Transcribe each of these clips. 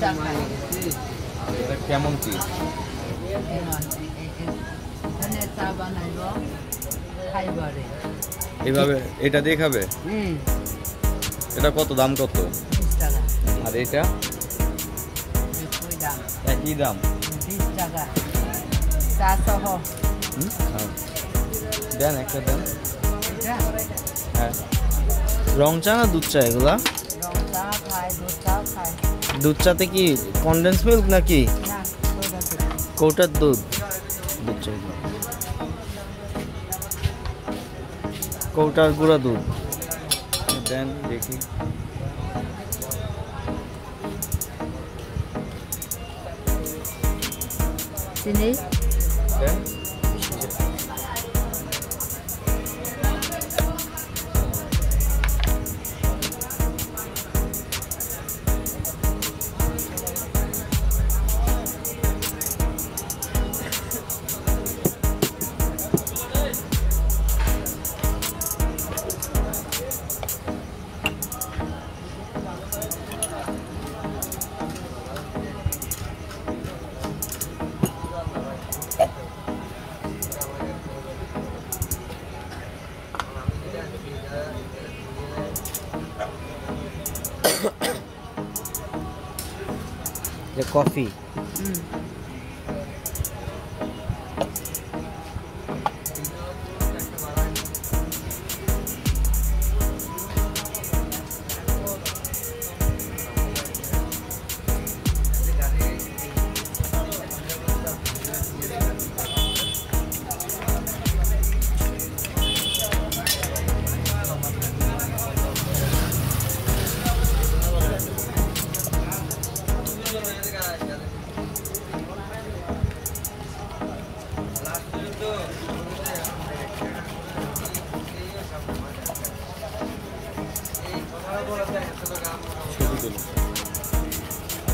চা খাই। এটা কেমন কি? এখানে চা বানাইব খাইবারে। এইভাবে এটা দিয়ে খাবে? এটা কত দাম কত? 20 টাকা। আর এটা? একই দাম। একই দাম? 20 টাকা। চা সহ। দেন একটা দেন। এটা? হ্যাঁ। রং চা না দুধ চা এগুলা? রং চা খাই, দুধ চাও খাই। দুধ চাতে কি কনডেন্স মিল্ক নাকি? না, কৌটার দুধ? দুধ চা কৌটার গুঁড়া দুধ দেন দেখি। চিনি দেন। কফি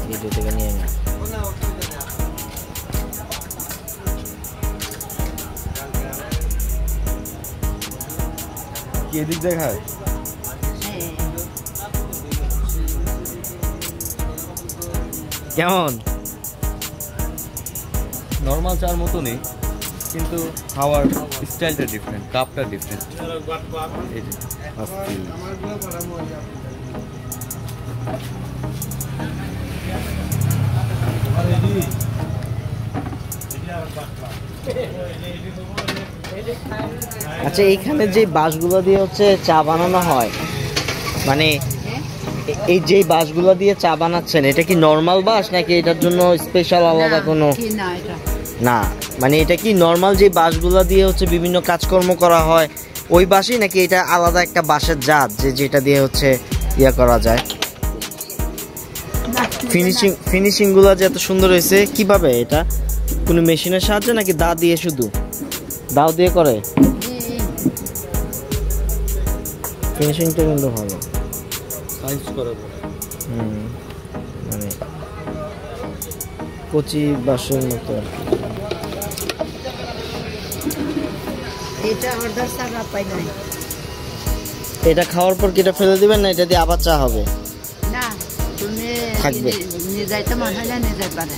ভিডিও থেকে নিয়ে না। কি এদিক দেখায়? কেমন? নর্মাল চার মতনই, কিন্তু খাওয়ার স্টাইলটা ডিফারেন্ট, কাপটা ডিফারেন্ট। এই যে আচ্ছা, এইখানে যে বাঁশগুলো দিয়ে হচ্ছে চা বানানো হয়, মানে এই যে বাঁশগুলো দিয়ে চা বানাচ্ছেন, এটা কি নর্মাল বাঁশ নাকি এটার জন্য স্পেশাল আলাদা কোনো? না, মানে এটা কি নর্মাল যে বাঁশগুলো দিয়ে হচ্ছে বিভিন্ন কাজকর্ম করা হয় ওই বাঁশই, নাকি এটা আলাদা একটা বাঁশের জাত যেটা দিয়ে হচ্ছে ইয়া করা যায়? ফিনিশিং গুলো যে এত সুন্দর হয়েছে, কিভাবে? এটা কোনো মেশিনের সাহায্যে নাকি দা দিয়ে? শুধু দাও দিয়ে করে? ফিনিশিংটা কিন্তু ভালো, সাইজ করে মানে কচি বাঁশের মতো আর কি। এটা খাওয়ার পর কি এটা ফেলে দিবেন না এটা দিয়ে আবার চা হবে? না, তুমি থাকবে, নিয়ে যাইতে মনে হলে নিয়ে যাইতে পারে।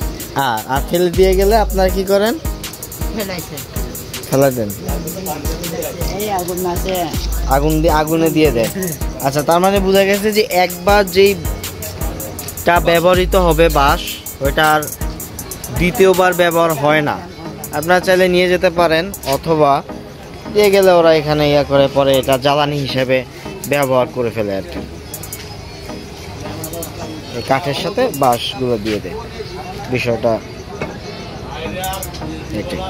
আর ফেলে দিয়ে গেলে আপনারা কি করেন? ফেলা দেন, আগুনে দিয়ে দেয়। আচ্ছা, তার মানে বোঝা গেছে যে একবার যেইটা ব্যবহৃত হবে বাঁশ, ওইটা আর দ্বিতীয়বার ব্যবহার হয় না। আপনারা চাইলে নিয়ে যেতে পারেন, অথবা দিয়ে গেলে ওরা এখানে ইয়া করে পরে এটা জ্বালানি হিসেবে ব্যবহার করে ফেলে আর কি। এই কাঠের সাথে বাঁশগুলো দিয়ে দেয়, বিষয়টা এটাই।